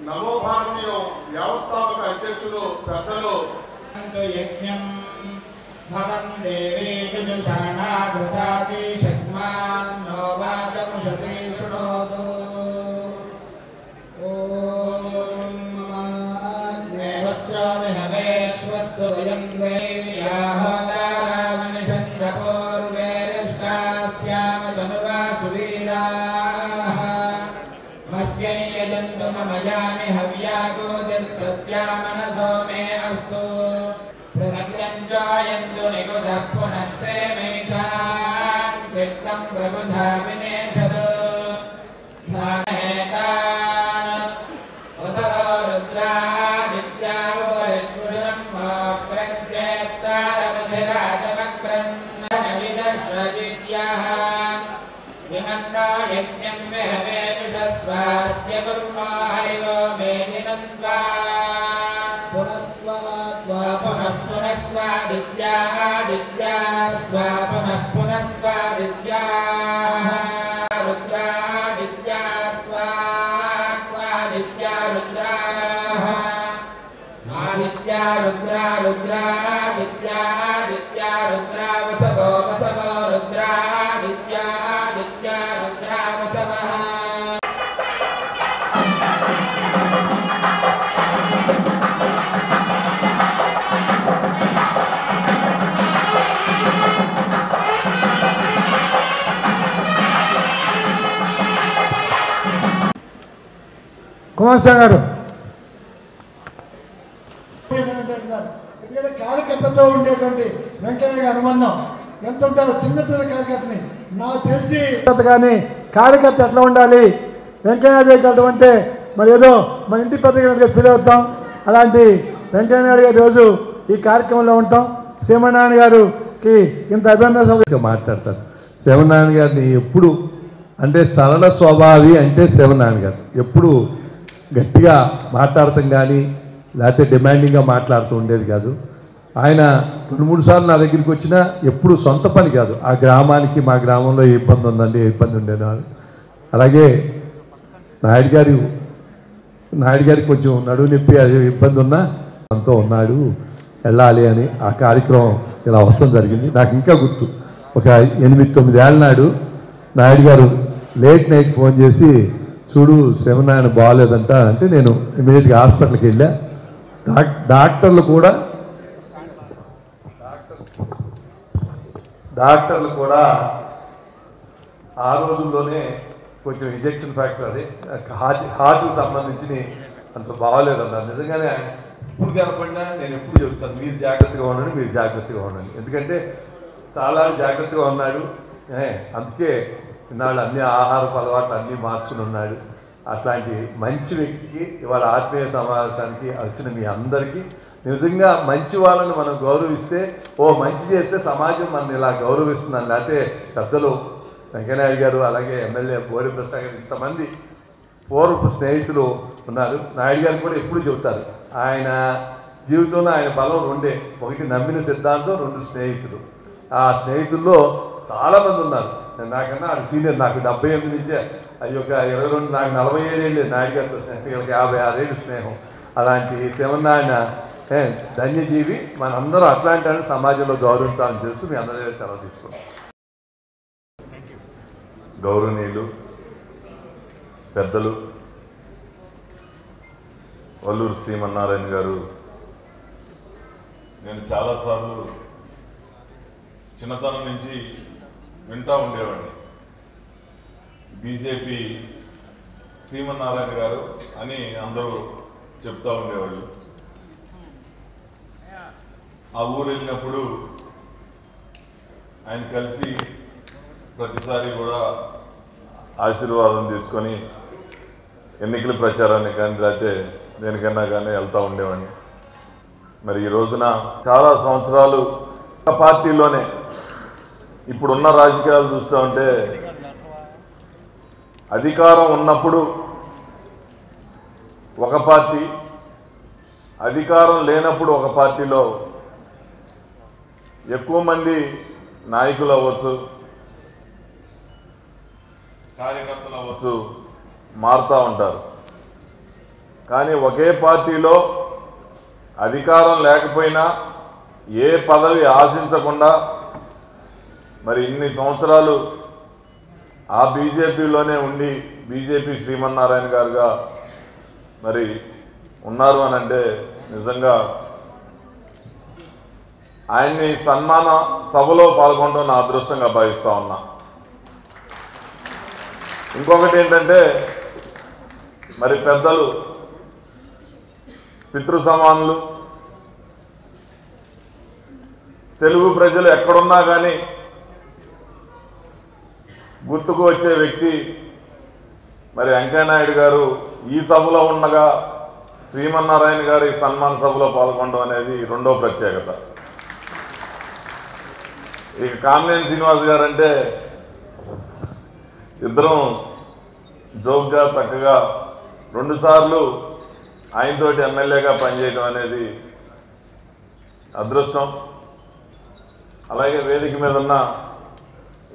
నమో భారతీయం వ్యవస్థాపక అధ్యక్షులు పెద్దలు యజ్ఞం భవం దేవీ జనుషాణా ధృతాతి శక్మాన్ నో వాచముషతే శృణోతు ఓం అగ్నేవచ్చామి హవేశ్వస్తు వయం వేయాహోదారామనిషంత పూర్వేరిష్టాస్యామ తనువా సువీరాః మహ్యం యజంతు మమ యాని హవ్యాగోదిః సత్యా మనసో మే అస్తు ప్రత్యంజాయంతు నిగుధః పునస్తే మేషాం చిత్తం ప్రబుధా వినేషదు ధ్యానేతాన్ వసవో రుద్రాదిత్యావరిస్ఫురం మోక్రంచేత్తారమధిరాజమక్రన్నవిదశ్వజిత్యాః విమన్నా యజ్ఞం విహవేనుషస్వాస్య కుర్మో హరివో మేదినంత్వా పునఃస్వాదిత్యాదిత్యాస్వాపునఃపునఃస్వాదిత్యాః రుద్రాదిత్యాస్వాదిత్యారుద్రాः ఆదిత్యారుద్రాదిత్యాదిత్యాదిత్యారుద్రా వసవో వసవో రుద్రాదిత్యాదిత్యారుద్రా వసవః కుమార్ గారు కార్యకర్తతో ఉండేటువంటి వెంకయ్య గారి అనుబంధం ఎంత ఉంటారో చిన్న చిన్న కార్యకర్తని నాకు తెలిసి కానీ కార్యకర్త ఎట్లా ఉండాలి వెంకయ్య నాయుడు అంటే మరి ఏదో మన ఇంటి పెద్దగా ఫీల్ అవుతాం. అలాంటి వెంకయ్య నాయుడు గారి రోజు ఈ కార్యక్రమంలో ఉంటాం. శ్రీమన్నారాయణ గారికి ఇంత అభినందన మాట్లాడతారు. శ్రీమన్నారాయణ గారిని ఎప్పుడు అంటే సరళ స్వభావి అంటే శ్రీమన్నారాయణ గారు ఎప్పుడు గట్టిగా మాట్లాడతాం కానీ లేకపోతే డిమాండింగ్గా మాట్లాడుతూ ఉండేది కాదు. ఆయన 2-3 సార్లు నా దగ్గరికి వచ్చినా ఎప్పుడు సొంత పని కాదు, ఆ గ్రామానికి మా గ్రామంలో ఏ ఇబ్బంది ఉందండి ఏ ఇబ్బంది ఉండేది. అలాగే నాయుడు గారికి కొంచెం నడువు నొప్పి అదే ఇబ్బంది ఉన్నా అంతా ఉన్నాడు వెళ్ళాలి అని ఆ కార్యక్రమం ఇలా అవసరం జరిగింది. నాకు ఇంకా గుర్తు, ఒక 8-9 ఏళ్ళ నాడు నాయుడు గారు లేట్ నైట్ ఫోన్ చేసి చూడు శ్రీమన్నారాయణ బాగాలేదంట అంటే నేను ఇమీడియట్గా హాస్పిటల్కి వెళ్ళా. డాక్టర్లు కూడా ఆ రోజుల్లోనే కొంచెం ఇంజెక్షన్ ఫ్యాక్టర్ అదే హార్ట్కి సంబంధించి అంత బాగాలేదన్నారు. నిజంగానే ఇప్పుడు కనపడినా నేను ఎప్పుడు చెప్తాను మీరు జాగ్రత్తగా ఉండండి, ఎందుకంటే చాలా జాగ్రత్తగా ఉన్నాడు. అందుకే ఇన్నాళ్ళు అన్ని ఆహారపు అలవాట్లు అన్నీ మార్చుకుని ఉన్నాడు. అట్లాంటి మంచి వ్యక్తికి ఇవాళ ఆత్మీయ సమావేశానికి వచ్చిన మీ అందరికీ నిజంగా మంచి వాళ్ళని మనం గౌరవిస్తే మంచి చేస్తే సమాజం మన ఇలా గౌరవిస్తుందని. లేకపోతే పెద్దలు వెంకయ్యనాయుడు గారు అలాగే ఎమ్మెల్యే బోడి ప్రసాద్ గారు ఇంతమంది పూర్వపు స్నేహితులు ఉన్నారు. నాయుడు గారు కూడా ఎప్పుడు చెబుతారు ఆయన జీవితంలో ఆయన బలం 2, ఒకటి నమ్మిన సిద్ధాంతం, 2 స్నేహితులు. ఆ స్నేహితుల్లో చాలామంది ఉన్నారు. నాకన్నా అది సీనియర్, నాకు 78 నుంచే అది ఒక 22 నాకు 47 ఏళ్ళు నాయుడు గారితో స్నేహం, 56 ఏళ్ళు స్నేహం. అలాంటి శ్రీమన్నారాయణ ధన్యజీవి. మనందరూ అట్లాంటి సమాజంలో గౌరవించాలని తెలుసు. మీ అందరి దగ్గర సెలవు తీసుకున్నాం. గౌరవనీయులు పెద్దలు వల్లూరు శ్రీమన్నారాయణ గారు, నేను చాలాసార్లు చిన్నతనం నుంచి వింటూ ఉండేవాడిని. బీజేపీ శ్రీమన్నారాయణ గారు అని అందరూ చెప్తూ ఉండేవాళ్ళు. ఆ ఊరు వెళ్ళినప్పుడు ఆయన కలిసి ప్రతిసారి కూడా ఆశీర్వాదం తీసుకొని ఎన్నికల ప్రచారాన్ని కానీ లేకపోతే దేనికన్నా కానీ వెళ్తూ ఉండేవాడిని. మరి ఈ రోజున చాలా సంవత్సరాలు ఒక పార్టీలోనే ఇప్పుడున్న రాజకీయాలు చూస్తూ ఉంటే అధికారం ఉన్నప్పుడు ఒక పార్టీ, అధికారం లేనప్పుడు ఒక పార్టీలో ఎక్కువ మంది నాయకులు అవ్వచ్చు, కార్యకర్తలు అవ్వచ్చు మారుతూ ఉంటారు. కానీ ఒకే పార్టీలో అధికారం లేకపోయినా ఏ పదవి ఆశించకుండా మరి ఇన్ని సంవత్సరాలు ఆ బీజేపీలోనే ఉండి బీజేపీ శ్రీమన్నారాయణ గారుగా మరి ఉన్నారు అని అంటే నిజంగా ఆయన్ని సన్మాన సభలో పాల్గొనడం నా అదృష్టంగా భావిస్తా ఉన్నా. ఇంకొకటి ఏంటంటే మరి పెద్దలు పితృ సమానులు తెలుగు ప్రజలు ఎక్కడున్నా కానీ గుర్తుకు వచ్చే వ్యక్తి మరి వెంకయ్యనాయుడు గారు ఈ సభలో ఉండగా శ్రీమన్నారాయణ గారి సన్మాన సభలో పాల్గొనడం అనేది రెండో ప్రత్యేకత. ఇక కామినేని శ్రీనివాస్ గారు అంటే ఇద్దరం జోక్గా చక్కగా 2 సార్లు ఆయనతోటి ఎమ్మెల్యేగా పనిచేయడం అనేది అదృష్టం. అలాగే వేదిక మీద ఉన్న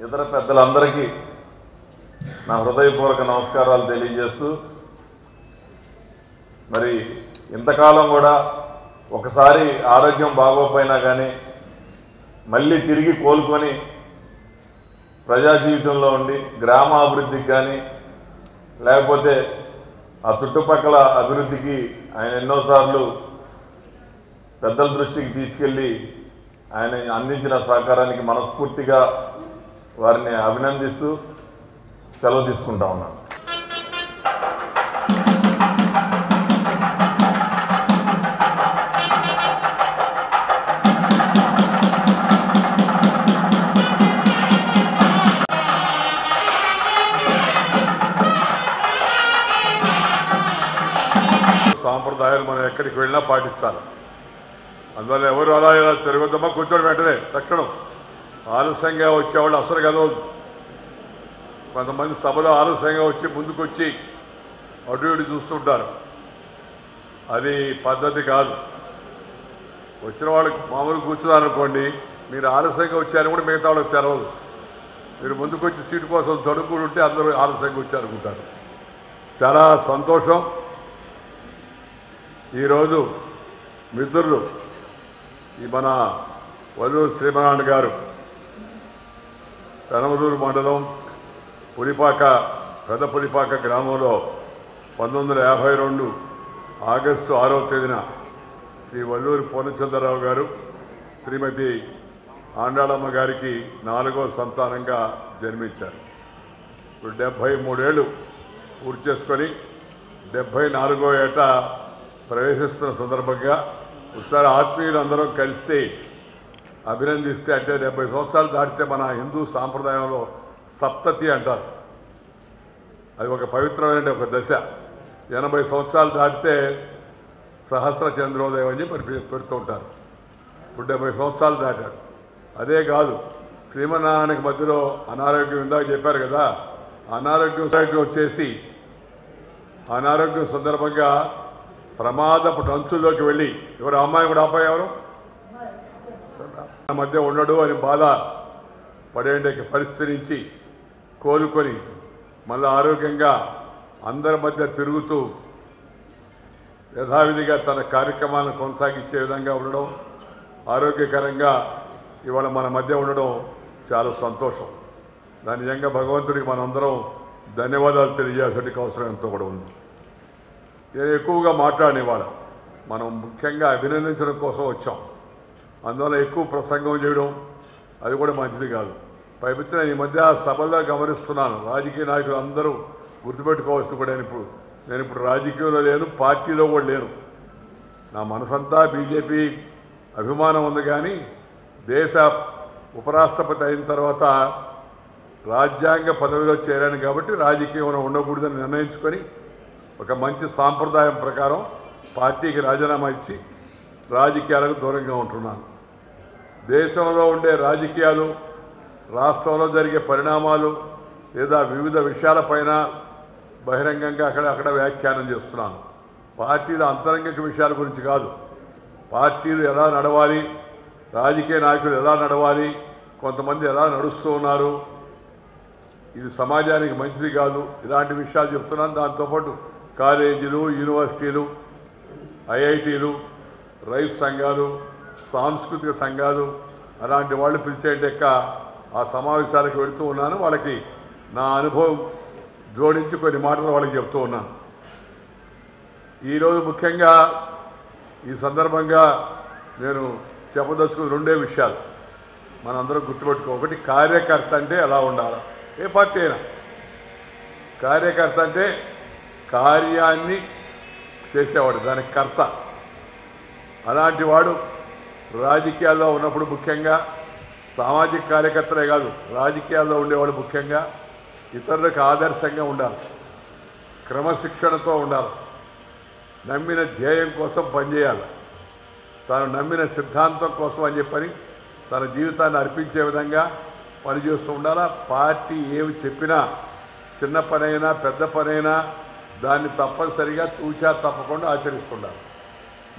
ఇతర పెద్దలందరికీ నా హృదయపూర్వక నమస్కారాలు తెలియజేస్తూ మరి ఇంతకాలం కూడా ఒకసారి ఆరోగ్యం బాగోపోయినా కానీ మళ్ళీ తిరిగి కోలుకొని ప్రజా జీవితంలో ఉండి గ్రామాభివృద్ధికి కానీ లేకపోతే ఆ చుట్టుపక్కల అభివృద్ధికి ఆయన ఎన్నోసార్లు పెద్దల దృష్టికి తీసుకెళ్ళి ఆయన అందించిన సహకారానికి మనస్ఫూర్తిగా వారిని అభినందిస్తూ సెలవు తీసుకుంటా ఉన్నాను. సాంప్రదాయాలు మనం ఎక్కడికి వెళ్ళినా పాటించాలి. అందువల్ల ఎవరు అలా ఇలా తిరగొద్దమ్మా, కూర్చోడం వెంటనే తక్షణం. ఆలస్యంగా వచ్చేవాళ్ళు అసలు కలవద్దు. కొంతమంది సభలో ఆలస్యంగా వచ్చి ముందుకొచ్చి అటు ఇటు చూస్తుంటారు. అది పద్ధతి కాదు. వచ్చిన వాళ్ళకి మామూలు కూర్చున్నారనుకోండి, మీరు ఆలస్యంగా వచ్చారని కూడా మిగతా వాళ్ళకి తెలవదు. మీరు ముందుకొచ్చి సీటు కోసం తడుకుని ఉంటే అందరూ ఆలస్యంగా వచ్చారనుకుంటారు. చాలా సంతోషం. ఈరోజు మిత్రులు ఈ మన వల్లూరు శ్రీమనారాయణ గారు పెనమలూరు మండలం పెద్ద పులిపాక గ్రామంలో 1952 ఆగస్టు 6వ తేదీన శ్రీ వల్లూరు పూర్ణచంద్రరావు గారు శ్రీమతి ఆండాళమ్మ గారికి 4వ సంతానంగా జన్మించారు. ఇప్పుడు 73 ఏళ్ళు పూర్తి చేసుకొని 74వ ఏట ప్రవేశిస్తున్న సందర్భంగా ఒకసారి ఆత్మీయులు అందరం కలిసి అభినందిస్తే, అంటే 70 సంవత్సరాలు దాటితే మన హిందూ సాంప్రదాయంలో సప్తతి అంటారు. అది ఒక పవిత్రమైన ఒక దశ. 80 సంవత్సరాలు దాటితే సహస్ర చంద్రోదయం అని పెడుతూ ఉంటారు. ఇప్పుడు 70 సంవత్సరాలు దాటాడు. అదే కాదు, శ్రీమన్నారాయణకి మధ్యలో అనారోగ్యం ఇందాక చెప్పారు కదా, అనారోగ్యం వచ్చేసి అనారోగ్యం సందర్భంగా ప్రమాదపు టంచుల్లోకి వెళ్ళి ఎవరు అమ్మాయి కూడా అబ్బాయి ఎవరు మధ్య ఉండడు అని బాధ పడే పరిస్థితి నుంచి కోలుకొని మళ్ళీ ఆరోగ్యంగా అందరి మధ్య తిరుగుతూ యథావిధిగా తన కార్యక్రమాలను కొనసాగించే విధంగా ఉండడం, ఆరోగ్యకరంగా ఇవాళ మన మధ్య ఉండడం చాలా సంతోషం. దాని నిజంగా భగవంతుడికి మనందరం ధన్యవాదాలు తెలియజేసే అవసరం ఎంతో కూడా ఉంది. నేను ఎక్కువగా మాట్లాడినవాడు మనం ముఖ్యంగా అభినందించడం కోసం వచ్చాం. అందువల్ల ఎక్కువ ప్రసంగం చేయడం అది కూడా మంచిది కాదు. పైపించిన ఈ మధ్య సభల్లో గమనిస్తున్నాను, రాజకీయ నాయకులు అందరూ గుర్తుపెట్టుకోవాల్సి కూడా నేను ఇప్పుడు రాజకీయంలో లేను, పార్టీలో కూడా లేను. నా మనసంతా బీజేపీ అభిమానం ఉంది. కానీ దేశ ఉపరాష్ట్రపతి అయిన తర్వాత రాజ్యాంగ పదవిలో చేరాను కాబట్టి రాజకీయంలో ఉండకూడదని నిర్ణయించుకొని ఒక మంచి సాంప్రదాయం ప్రకారం పార్టీకి రాజీనామా ఇచ్చి రాజకీయాలకు దూరంగా ఉంటున్నాను. దేశంలో ఉండే రాజకీయాలు, రాష్ట్రంలో జరిగే పరిణామాలు లేదా వివిధ విషయాలపైన బహిరంగంగా అక్కడ వ్యాఖ్యానం చేస్తున్నాను. పార్టీల అంతరంగిక విషయాల గురించి కాదు. పార్టీలు ఎలా నడవాలి, రాజకీయ నాయకులు ఎలా నడవాలి, కొంతమంది ఎలా నడుస్తూ ఉన్నారు, ఇది సమాజానికి మంచిది కాదు, ఇలాంటి విషయాలు చెప్తున్నాను. దాంతోపాటు కాలేజీలు, యూనివర్సిటీలు, ఐఐటీలు, రైతు సంఘాలు, సాంస్కృతిక సంఘాలు అలాంటి వాళ్ళు పిలిచేట ఆ సమావేశాలకు వెళుతూ ఉన్నాను. వాళ్ళకి నా అనుభవం జోడించి కొన్ని మాటలు వాళ్ళకి చెప్తూ ఉన్నాను. ఈరోజు ముఖ్యంగా ఈ సందర్భంగా నేను చెప్పదలుచుకున్న రెండే విషయాలు మనందరం గుర్తుపెట్టుకో. ఒకటి, కార్యకర్త అంటే ఎలా ఉండాలి, ఏ పార్టీ అయినా. కార్యకర్త అంటే కార్యాన్ని చేసేవాడు, దానికి కర్త. అలాంటి వాడు రాజకీయాల్లో ఉన్నప్పుడు ముఖ్యంగా సామాజిక కార్యకర్తలే కాదు, రాజకీయాల్లో ఉండేవాడు ముఖ్యంగా ఇతరులకు ఆదర్శంగా ఉండాలి, క్రమశిక్షణతో ఉండాలి, నమ్మిన ధ్యేయం కోసం పనిచేయాలి, తాను నమ్మిన సిద్ధాంతం కోసం అని చెప్పని తన జీవితాన్ని అర్పించే విధంగా పనిచేస్తూ ఉండాలా. పార్టీ ఏమి చెప్పినా, చిన్న పనైనా పెద్ద పనైనా దాన్ని తప్పనిసరిగా తూచా తప్పకుండా ఆచరిస్తుండాలి.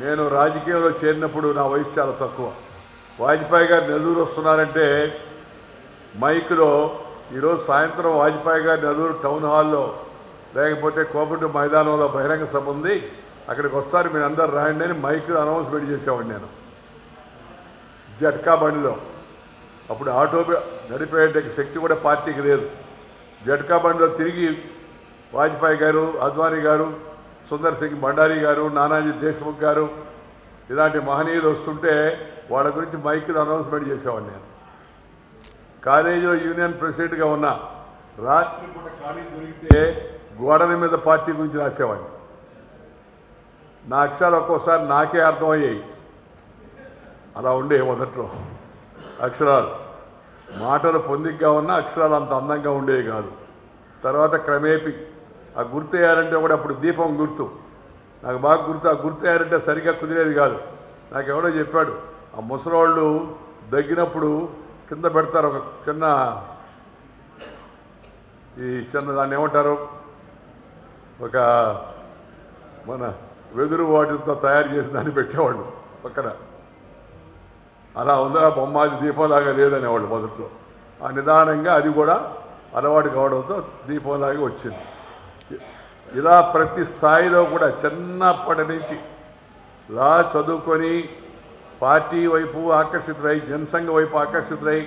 నేను రాజకీయంలో చేరినప్పుడు నా వయసు చాలా తక్కువ. వాజ్పేయి గారు నెల్లూరు వస్తున్నారంటే మైకులో, ఈరోజు సాయంత్రం వాజ్పేయి గారు నెల్లూరు టౌన్ హాల్లో లేకపోతే కోపట్టు మైదానంలో బహిరంగ సభ ఉంది, అక్కడికి వస్తారు, మీరు అందరు రాయండి అని మైకులో అనౌన్స్మెంట్ చేసేవాడిని నేను జట్కా బండిలో. అప్పుడు ఆటో నడిపే శక్తి కూడా పార్టీకి లేదు. జట్కా బండిలో తిరిగి వాజ్పేయి గారు, అద్వానీ గారు, సుందర్ సింగ్ భండారీ గారు, నానాజీ దేశ్ముఖ్ గారు ఇలాంటి మహనీయులు వస్తుంటే వాళ్ళ గురించి మైకులు అనౌన్స్మెంట్ చేసేవాడిని నేను. కాలేజీలో యూనియన్ ప్రెసిడెంట్గా ఉన్నా, రాత్రి పూట ఖాళీ దొరికితే గోడల మీద పార్టీ గురించి రాసేవాడిని. నా అక్షరాలు ఒక్కోసారి నాకే అర్థమయ్యాయి, అలా ఉండే మొదట్లో అక్షరాలు. మాటలు పొందిగ్గా ఉన్నా అక్షరాలు అంత అందంగా ఉండేవి కాదు. తర్వాత క్రమేపీ ఆ గుర్తు వేయాలంటే కూడా అప్పుడు దీపం గుర్తు నాకు బాగా గుర్తు. ఆ గుర్తు వేయాలంటే సరిగ్గా కుదిరేది కాదు. నాకు ఎవడో చెప్పాడు, ఆ ముసలోళ్ళు దగ్గినప్పుడు కింద పెడతారు ఒక చిన్న దాన్ని ఏమంటారు, ఒక మన వెదురు వాటితో తయారు చేసి దాన్ని పెట్టేవాళ్ళు పక్కన. అలా ఉందా బొమ్మ, అది దీపంలాగా లేదనేవాళ్ళు మొదట్లో. ఆ నిదానంగా అది కూడా అలవాటు కావడంతో దీపంలాగా వచ్చింది. ఇలా ప్రతి స్థాయిలో కూడా చిన్నప్పటి నుంచి లా చదువుకొని పార్టీ వైపు ఆకర్షితులై, జనసంఘ వైపు ఆకర్షితులై,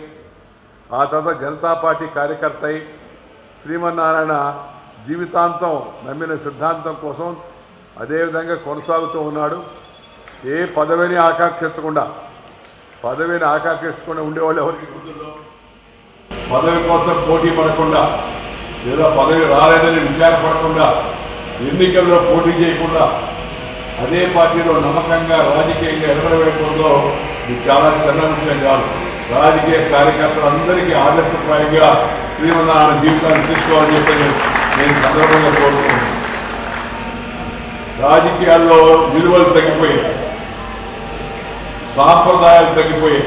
ఆ తర్వాత జనతా పార్టీ కార్యకర్త అయి శ్రీమన్నారాయణ జీవితాంతం నమ్మిన సిద్ధాంతం కోసం అదేవిధంగా కొనసాగుతూ ఉన్నాడు. ఏ పదవిని ఆకాంక్షించకుండా ఉండేవాళ్ళు ఎవరికి గుర్తుల్లో పదవి కోసం పోటీ పడకుండా, లేదా పదవి రాలేదని విచారపడకుండా, ఎన్నికల్లో పోటీ చేయకుండా అదే పార్టీలో నమ్మకంగా రాజకీయంగా ఎదగవేయడంలో ఇది చాలా చిన్న విషయం కాదు. రాజకీయ కార్యకర్తలందరికీ ఆదర్శప్రాయంగా శ్రీమన్నారాయణ జీవితాన్ని తీసుకోవాలని చెప్పి నేను సందర్భంగా కోరుకుంటున్నాను. రాజకీయాల్లో విలువలు తగ్గిపోయాయి, సాంప్రదాయాలు తగ్గిపోయాయి,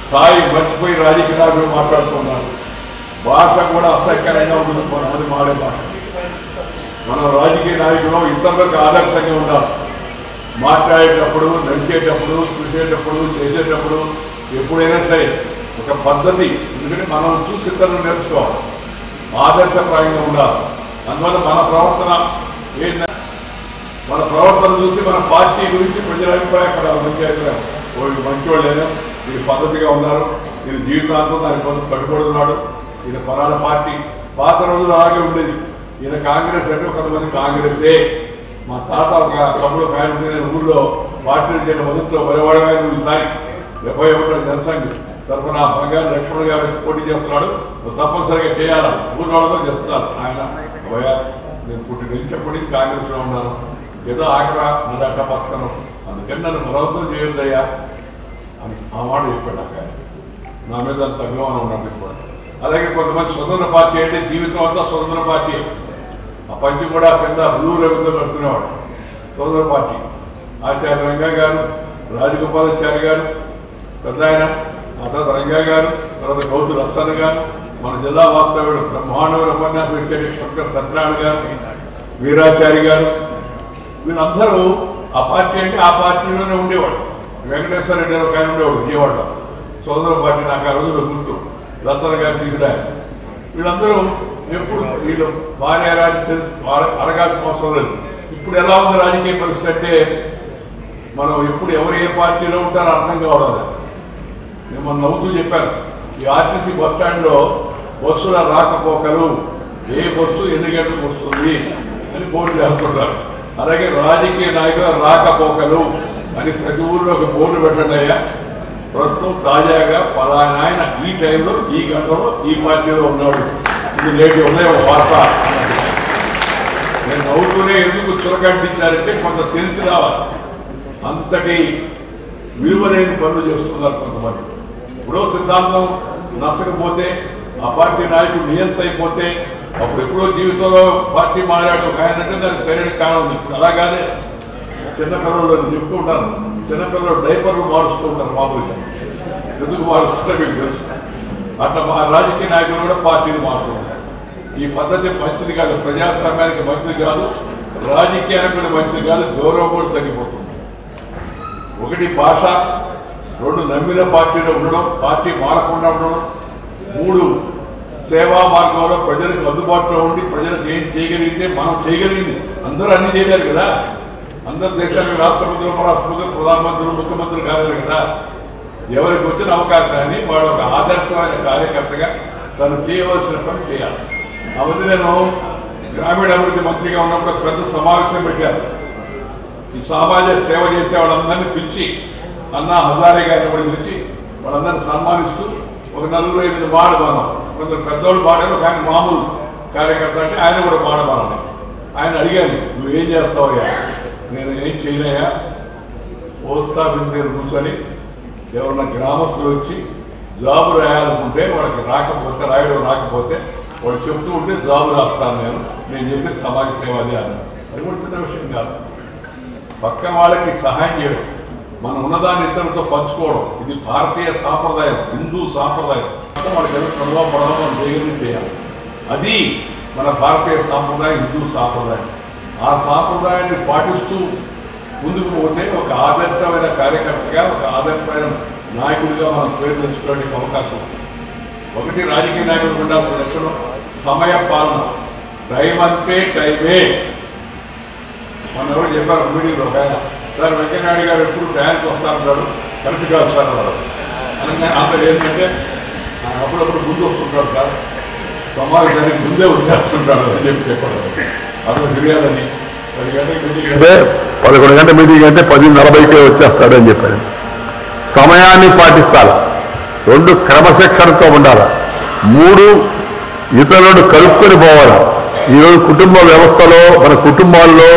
స్థాయి మర్చిపోయి రాజకీయ నాయకులు మాట్లాడుతున్నారు. భాష కూడా అసహ్యకరంగా ఉంటుంది, కొంతమంది మాడే భాష. మనం రాజకీయ నాయకులు ఇతరులకు ఆదర్శంగా ఉండాలి. మాట్లాడేటప్పుడు, నడిచేటప్పుడు, చూసేటప్పుడు, చేసేటప్పుడు ఎప్పుడైనా సరే ఒక పద్ధతి, ఎందుకంటే మనం చూసి ఇతరులు నేర్చుకోవాలి, ఆదర్శప్రాయంగా ఉండాలి. అందువల్ల మన ప్రవర్తన చూసి మన పార్టీ గురించి ప్రజల అభిప్రాయం మంచి అభిప్రాయం, మంచివాళ్ళైనా వీరు పద్ధతిగా ఉన్నారు, వీరు జీవితాంతం దానికోసం కట్టుబడుతున్నాడు, ఈయన పరాణ పార్టీ. పాత రోజులు అలాగే ఉండేది. ఈయన కాంగ్రెస్ అంటే కొంతమంది కాంగ్రెసే. మా తాత ఒక తమ్ముడు ఒక ఆయన ఉంటే, నేను ఊళ్ళో పార్టీలు చేయడం మొదట్లో బలవాడగా ఈసారి 71 జనసంఘ్ తరఫున బంగారు లక్ష్మణ్ గారు పోటీ చేస్తున్నాడు, తప్పనిసరిగా చేయాలా, ఊళ్ళో చేస్తున్నారు. ఆయన నేను పుట్టి నిలిచేప్పటి కాంగ్రెస్లో ఉన్నాను, ఏదో ఆకరా నడక పక్కన, అందుకని నన్ను ప్రభుత్వం చేయొద్దయ్యా అని ఆ మాట చెప్పాడు. ఆయన నా మీద అంత అభిమానం ఉన్నాడు ఇప్పుడు. అలాగే కొంతమంది స్వతంత్ర పార్టీ అంటే జీవితం అంతా స్వతంత్ర పార్టీ. ఆ పంచి కూడా కింద బ్లూ రంగుతో కట్టుకునేవాడు స్వతంత్ర పార్టీ. ఆచార్య రంగా గారు, రాజగోపాలాచారి గారు పెద్ద ఆయన, ఆ తర్వాత రంగా గారు, తర్వాత గౌతు లక్షణ గారు, మన జిల్లా వాస్తవ్యుడు బ్రహ్మాండమైన ఉపన్యాసం ఇచ్చేటి శంకర్ సత్యనారాయణ గారు, వీరాచారి గారు, వీళ్ళందరూ ఆ పార్టీ అంటే ఆ పార్టీలోనే ఉండేవాడు. వెంకటేశ్వర రెడ్డి ఒక ఆయన ఉండేవాడు విజయవాడ, స్వతంత్ర పార్టీ. నాకు ఆ రోజుల్లో గుర్తు, లచ్చన గారి సీకుడు ఆయన. వీళ్ళందరూ ఎప్పుడు వీళ్ళు భార్య అడగాల్సిన అవసరం లేదు. ఇప్పుడు ఎలా ఉంది రాజకీయ పరిస్థితి అంటే మనం ఎప్పుడు ఎవరు ఏ పార్టీలో ఉంటారో అర్థం కావడం లేదు. నేను మనం నవ్వుతూ చెప్పాను, ఈ ఆర్టీసీ బస్ స్టాండ్లో బస్సుల రాకపోకలు, ఏ బస్సు ఎన్ని గంటలకు వస్తుంది అని బోర్డు వేసుకుంటారు. అలాగే రాజకీయ నాయకుల రాకపోకలు అని ప్రతి ఊళ్ళో ఒక బోర్డు పెట్టండి అయ్యా. ప్రస్తుతం తాజాగా పలానా ఆయన ఈ టైంలో ఈ గంటలో ఈ పార్టీలో ఉన్నాడు, ఇది లేట్ ఉన్నాయి ఒక వార్త. నేను నవ్వుతూనే ఎందుకు చురకట్టించారంటే కొంత తెలిసి రావాలి. అంతటి విలువలేని పనులు చేస్తున్నారు కొంతమంది. ఇప్పుడు సిద్ధాంతం నచ్చకపోతే ఆ పార్టీ నాయకుడు నియంత అయిపోతే అప్పుడు ఎప్పుడో జీవితంలో పార్టీ మారాడు ఆయనంటే దానికి సరైన కారణం ఉంది. ఇప్పుడు అలాగానే చిన్నపిల్లలు చెప్తూ ఉంటాను, చిన్నపిల్లలు డైపర్లు మారుస్తూ ఉంటారు మామూలుగా. ఎందుకు మారుస్తుంటే మీకు తెలుసు. అట్లా మా రాజకీయ నాయకులు కూడా పార్టీని మారుతుంటారు. ఈ పద్ధతి మంచిది కాదు, ప్రజాస్వామ్యానికి మంచిది కాదు, రాజకీయానికి కూడా మంచిది కాదు, గౌరవం కూడా తగ్గిపోతుంది. ఒకటి భాష, రెండు నమ్మిన పార్టీలో ఉండడం, పార్టీ మారకుండా ఉండడం, మూడు సేవా మార్గంలో ప్రజలకు అందుబాటులో ఉండి ప్రజలకు ఏం చేయగలిగితే మనం చేయగలిగింది. అందరూ అన్ని చేయలేరు కదా. అందరు దేశానికి రాష్ట్రపతులు, ఉపరాష్ట్రపతులు, ప్రధానమంత్రులు, ముఖ్యమంత్రులు కాలేరు కదా. ఎవరికి వచ్చిన అవకాశాన్ని వాడు ఒక ఆదర్శమైన కార్యకర్తగా తను చేయవలసిన పని చేయాలి. అవన్నీ నేను గ్రామీణ అభివృద్ధి మంత్రిగా ఉన్నప్పుడు పెద్ద సమావేశం పెట్టాను. ఈ సమాజ సేవ చేసే వాళ్ళందరినీ పిలిచి అన్నా హజారే గారిని కూడా పిలిచి వాళ్ళందరినీ సన్మానిస్తూ ఒక 4-5 మాడబాను. కొందరు పెద్దవాళ్ళు పాడారు, ఆయన మామూలు కార్యకర్త అంటే ఆయన కూడా పాడబాను. ఆయన అడిగాను, నువ్వు ఏం చేస్తావయ్యా? నేను ఏం చేయలేయా, పోస్ట్ ఆఫీస్ దగ్గర కూర్చొని ఎవరన్నా గ్రామస్తులు వచ్చి జాబు రాయాలనుకుంటే వాళ్ళకి రాయడం రాకపోతే వాళ్ళు చెప్తూ ఉంటే జాబు రాస్తాను నేను చేసే సమాజ సేవ అదే అన్నాను. అది కూడా చిన్న విషయం కాదు. పక్క వాళ్ళకి సహాయం చేయడం, మనం ఉన్నదాన్ని ఇతరులతో పంచుకోవడం, ఇది భారతీయ సాంప్రదాయం, హిందూ సాంప్రదాయం. వాళ్ళకి ఎలా చదవ పడవ మనం చేయాలి. అది మన భారతీయ సాంప్రదాయం, హిందూ సాంప్రదాయం. ఆ సాంప్రదాయాన్ని పాటిస్తూ ముందుకు పోతే ఒక ఆదర్శమైన కార్యకర్తగా, ఒక ఆదర్శమైన నాయకుడిగా మనం పేరు తెచ్చుకోవడానికి అవకాశం. ఒకటి రాజకీయ నాయకులకు ఉండాల్సిన లక్షణం సమయ పాలన. టైం అంటే టైమే. మన ఎవరు చెప్పారు మీడియాలో ఒక ఆయన, సార్ వెంకయ్యనాయుడు గారు ఎప్పుడు టైంకి వస్తారన్నాడు, కరెక్ట్ కాదు సార్ అన్నాడు. అనగా అందరు ఏంటంటే అప్పుడప్పుడు ముందు వస్తుంటాడు సార్, సమావేశానికి ముందే వచ్చేస్తుంటాడు అని చెప్పాడు. అతను ఫిర్యాదని 11 గంటల మీటింగ్ అంటే 10:40కే వచ్చేస్తాడు అని చెప్పాడు. సమయాన్ని పాటిస్తాలి. 2 క్రమశిక్షణతో ఉండాలి. 3 ఇతరులను కలుపుకొని పోవాలి. ఈరోజు కుటుంబ వ్యవస్థలో, మన కుటుంబాల్లో,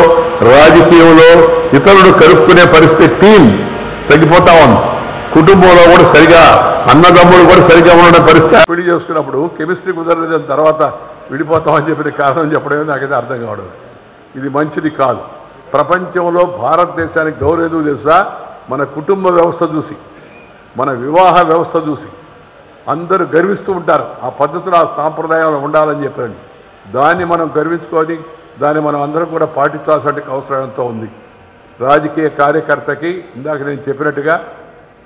రాజకీయంలో ఇతరులను కలుపుకునే పరిస్థితి టీం తగ్గిపోతా ఉంది. కుటుంబంలో కూడా సరిగా అన్నదమ్ముడు కూడా సరిగా ఉన్న పరిస్థితి. పెళ్లి చేసుకున్నప్పుడు కెమిస్ట్రీ కుదరలేదు, తర్వాత విడిపోతామని చెప్పిన కారణం చెప్పడమే నాకైతే అర్థం కావడం. ఇది మంచిది కాదు. ప్రపంచంలో భారతదేశానికి గౌరవం ఎందుకు తెలుసా? మన కుటుంబ వ్యవస్థ చూసి, మన వివాహ వ్యవస్థ చూసి అందరూ గర్విస్తూ ఉంటారు. ఆ పద్ధతులు, ఆ సాంప్రదాయాలు ఉండాలని చెప్పండి. దాన్ని మనం గర్వించుకొని దాన్ని మనం అందరం కూడా పాటించాల్సిన అవసరం ఎంతో ఉంది. రాజకీయ కార్యకర్తకి ఇందాక నేను చెప్పినట్టుగా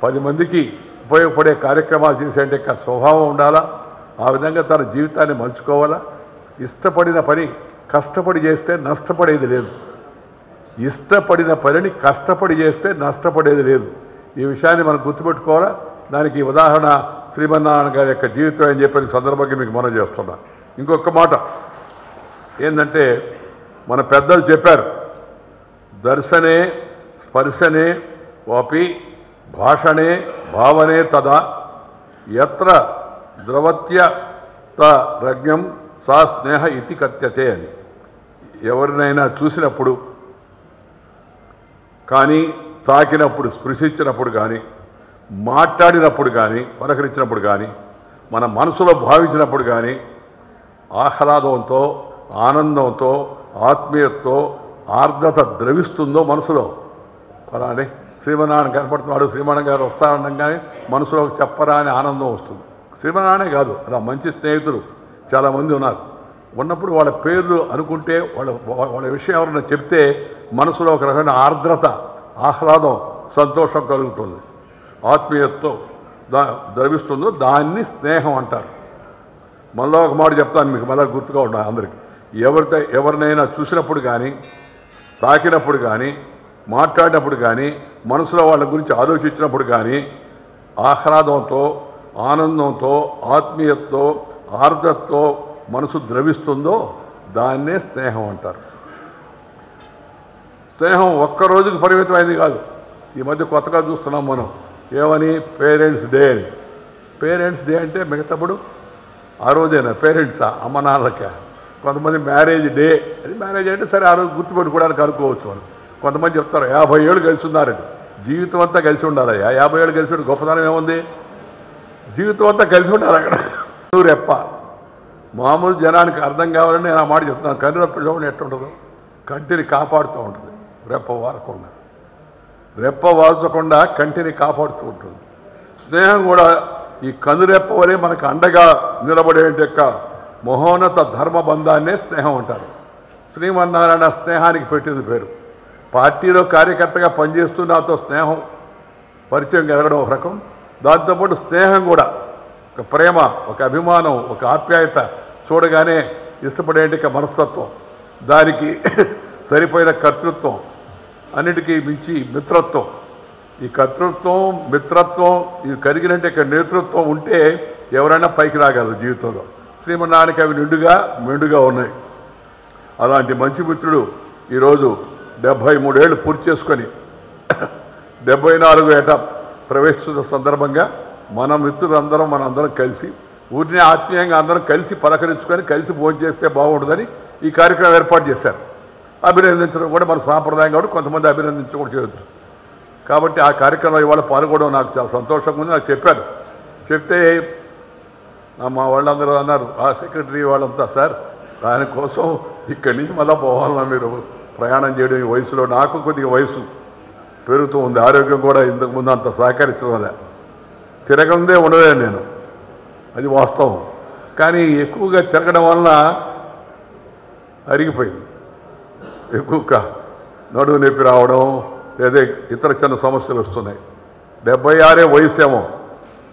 10 మందికి ఉపయోగపడే కార్యక్రమాలు చేసేంటే స్వభావం ఉండాలా. ఆ విధంగా తన జీవితాన్ని మలుచుకోవాలా. ఇష్టపడిన పని కష్టపడి చేస్తే నష్టపడేది లేదు. ఇష్టపడిన పనిని కష్టపడి చేస్తే నష్టపడేది లేదు. ఈ విషయాన్ని మనం గుర్తుపెట్టుకోవాలా. దానికి ఉదాహరణ శ్రీమన్నారాయణ గారి యొక్క జీవితం అని చెప్పిన సందర్భంగా మీకు మనం చేస్తున్నా. ఇంకొక మాట ఏంటంటే, మన పెద్దలు చెప్పారు, దర్శనే స్పర్శనే వాపి భాషణే భావనే తదా యత్ర ద్రవత్యత రజ్ఞం సా స్నేహ ఇతి కథ్యతే అని. ఎవరినైనా చూసినప్పుడు కానీ, తాకినప్పుడు, స్పృశించినప్పుడు కానీ, మాట్లాడినప్పుడు కానీ, పలకరించినప్పుడు కానీ, మన మనసులో భావించినప్పుడు కానీ ఆహ్లాదంతో, ఆనందంతో, ఆత్మీయతతో ఆర్ద్రత ద్రవిస్తుందో మనసులో. అలానే శ్రీమన్నారాయణ కనపడుతున్నాడు, శ్రీమన్నారాయణ గారు వస్తారనగానే మనసులో చెప్పరా అని ఆనందం వస్తుంది. శ్రీమన్నారాయణే కాదు, అలా మంచి స్నేహితులు చాలామంది ఉన్నారు. ఉన్నప్పుడు వాళ్ళ పేర్లు అనుకుంటే, వాళ్ళ విషయం ఎవరైనా చెప్తే మనసులో ఒక రకమైన ఆర్ద్రత, ఆహ్లాదం, సంతోషం కలుగుతుంది. ఆత్మీయతతో ద్రవిస్తుందో దాన్ని స్నేహం అంటారు. మళ్ళీ ఒక మాట చెప్తాను మీకు, మళ్ళీ గుర్తుగా ఉండాలి అందరికీ. ఎవరినైనా చూసినప్పుడు కానీ, తాకినప్పుడు కానీ, మాట్లాడినప్పుడు కానీ, మనసులో వాళ్ళ గురించి ఆలోచించినప్పుడు కానీ ఆహ్లాదంతో, ఆనందంతో, ఆత్మీయతతో, ఆర్ద్రతతో మనసు ద్రవిస్తుందో దాన్నే స్నేహం అంటారు. స్నేహం ఒక్కరోజుకి పరిమితమైంది కాదు. ఈ మధ్య కొత్తగా చూస్తున్నాం మనం, ఏమని పేరెంట్స్ డే అని. పేరెంట్స్ డే అంటే మిగతాప్పుడు ఆ రోజేనా పేరెంట్సా, అమ్మ నాన్నలకే. కొంతమంది మ్యారేజ్ డే, అది మ్యారేజ్ అంటే సరే ఆ రోజు గుర్తుపెట్టుకోవడానికి అనుకోవచ్చు అని. కొంతమంది చెప్తారు 50 ఏళ్ళు కలిసి ఉన్నారండి. జీవితం అంతా కలిసి ఉండాలయ్యా. 50 ఏళ్ళు కలిసి ఉంటే గొప్పతనం ఏముంది? జీవితం అంతా కలిసి ఉండాలి అక్కడ. రెప్ప మామూలు జనానికి అర్థం కావాలని నేను ఆ మాట చెప్తున్నాను. కన్నురెప్ప చూడండి ఎట్టుంటుందో, కంటిని కాపాడుతూ ఉంటుంది. రెప్ప వారకుండా, రెప్ప వాల్చకుండా కంటిని కాపాడుతూ ఉంటుంది. స్నేహం కూడా ఈ కనురెప్ప వలె మనకు అండగా నిలబడే యొక్క మహోన్నత ధర్మబంధాన్నే స్నేహం అంటారు. శ్రీమన్నారాయణ స్నేహానికి పెట్టింది పేరు. పార్టీలో కార్యకర్తగా పనిచేస్తూ నాతో స్నేహం పరిచయం కలగడం ఒక రకం, దాంతోపాటు స్నేహం కూడా ఒక ప్రేమ, ఒక అభిమానం, ఒక ఆప్యాయత, చూడగానే ఇష్టపడే మనస్తత్వం, దానికి సరిపోయిన కర్తృత్వం, అన్నిటికీ మించి మిత్రత్వం. ఈ కర్తృత్వం, మిత్రత్వం ఇది కలిగినట్టు ఇక్కడ నేతృత్వం ఉంటే ఎవరైనా పైకి రాగలరు జీవితంలో. శ్రీమన్నారాయణకి అవి మెండుగా ఉన్నాయి. అలాంటి మంచి మిత్రుడు ఈరోజు 73 ఏళ్ళు పూర్తి చేసుకొని 74 ఏట ప్రవేశిస్తున్న సందర్భంగా మన మిత్రులందరం మనందరం కలిసి ఊరిని ఆత్మీయంగా అందరం కలిసి పలకరించుకొని కలిసి భోజనం చేస్తే బాగుంటుందని ఈ కార్యక్రమం ఏర్పాటు చేశారు. అభినందించడం కూడా మన సాంప్రదాయం కాబట్టి కొంతమంది అభినందించడం కూడా చేయొచ్చు. కాబట్టి ఆ కార్యక్రమంలో ఇవాళ పాల్గొనడం నాకు చాలా సంతోషంగా ఉంది. నాకు చెప్పారు. చెప్తే మా వాళ్ళందరూ అన్నారు, ఆ సెక్రటరీ వాళ్ళంతా, సార్ దానికోసం ఇక్కడి నుంచి మళ్ళీ పోవాలన్నా మీరు ప్రయాణం చేయడం ఈ వయసులో. నాకు కొద్దిగా వయసు పెరుగుతూ ఉంది, ఆరోగ్యం కూడా ఇంతకుముందు అంత సహకరించడం వల్ల తిరగందే ఉండలేదు నేను, అది వాస్తవం. కానీ ఎక్కువగా తిరగడం వలన అరిగిపోయింది. ఎక్కువగా నడువు నొప్పి రావడం లేదా ఇతర చిన్న సమస్యలు వస్తున్నాయి. 76 వయసేమో,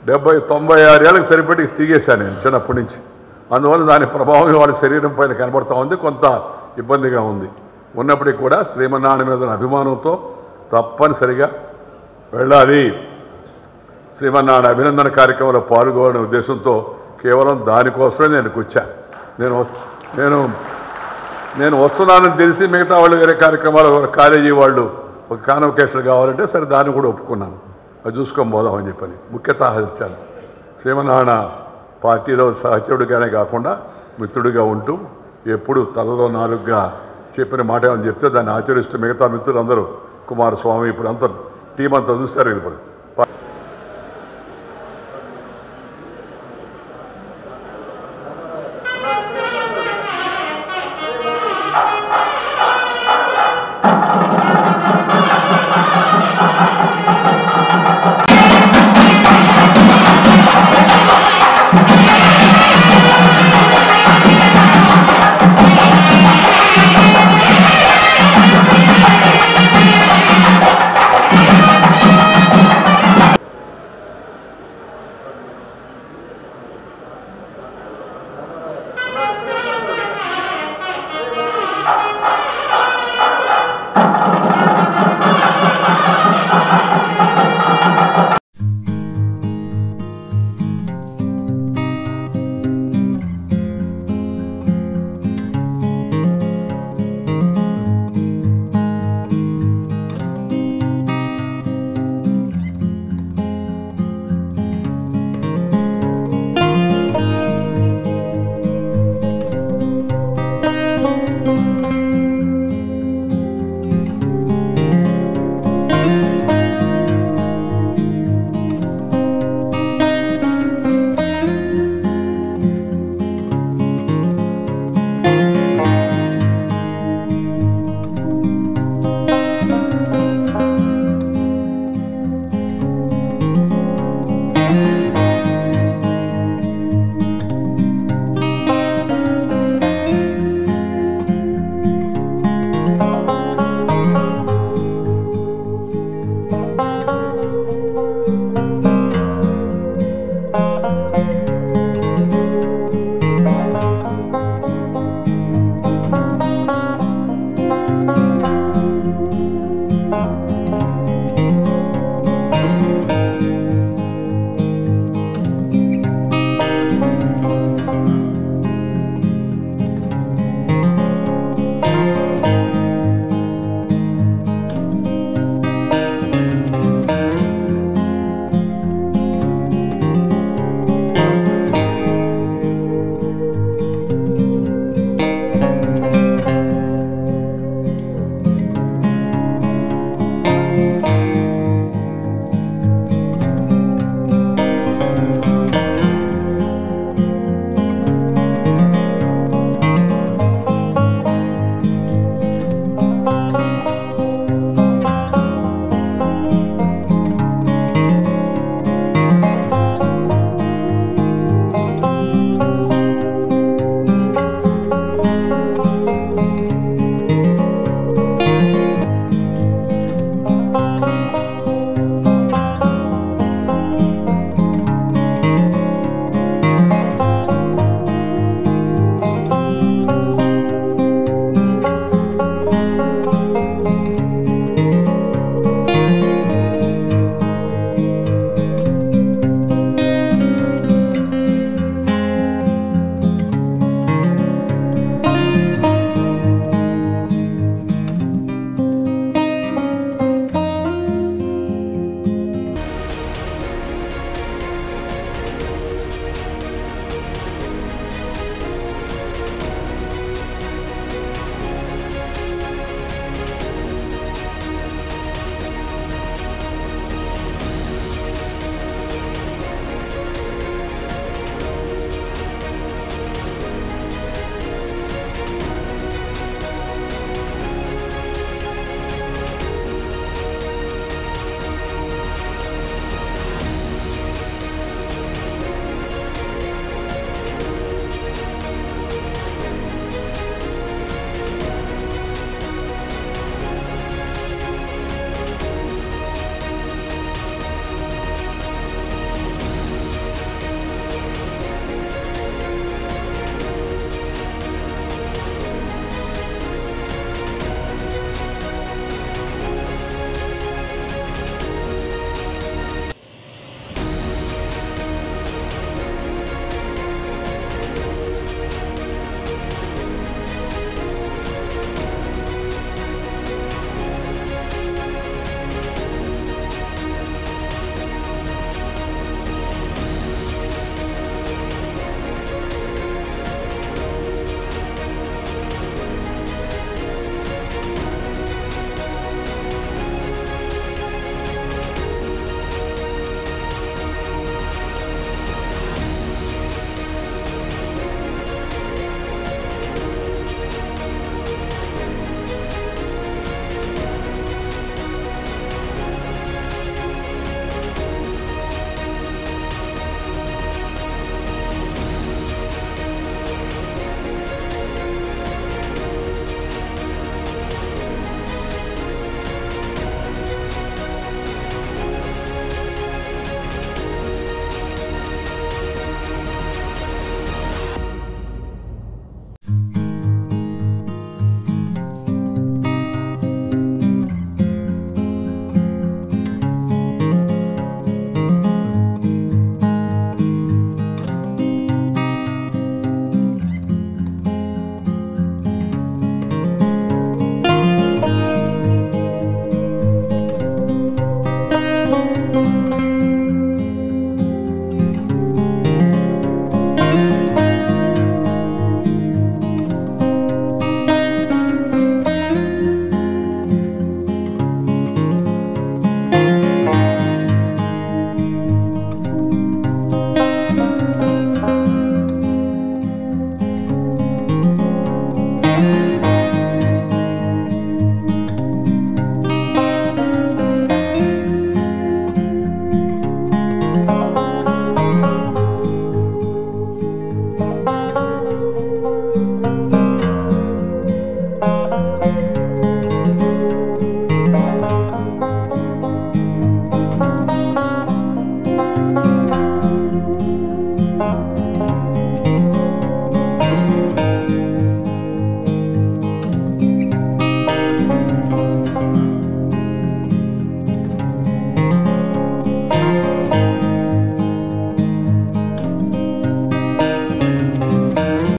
96 ఏళ్ళకి సరిపడి తిరిగేశాను నేను చిన్నప్పటి నుంచి. అందువల్ల దాని ప్రభావం వాళ్ళ శరీరం పైన కనబడుతూ ఉంది, కొంత ఇబ్బందిగా ఉంది. ఉన్నప్పటికీ కూడా శ్రీమన్నారాయణ మీద అభిమానంతో తప్పనిసరిగా వెళ్ళాలి. శ్రీమన్నారాయణ అభినందన కార్యక్రమంలో పాల్గొనే ఉద్దేశంతో కేవలం దానికోసమే నేను వచ్చాను. నేను వస్తున్నానని తెలిసి మిగతా వాళ్ళు వేరే కార్యక్రమాలు, కాలేజీ వాళ్ళు ఒక కాన్వకేషన్ కావాలంటే సరే దాన్ని కూడా ఒప్పుకున్నాను. అది చూసుకొని పోదామని చెప్పని ముఖ్యత ఇచ్చాను. శ్రీమన్నారాయణ పార్టీలో సహచరుడిగానే కాకుండా మిత్రుడిగా ఉంటూ ఎప్పుడు తలలో నాలుగుగా చెప్పిన మాట అని చెప్తే దాన్ని ఆచరిస్తూ మిగతా మిత్రులందరూ కుమారస్వామి ఇప్పుడు అంతా టీం అంతా చూస్తారు. ఇప్పుడు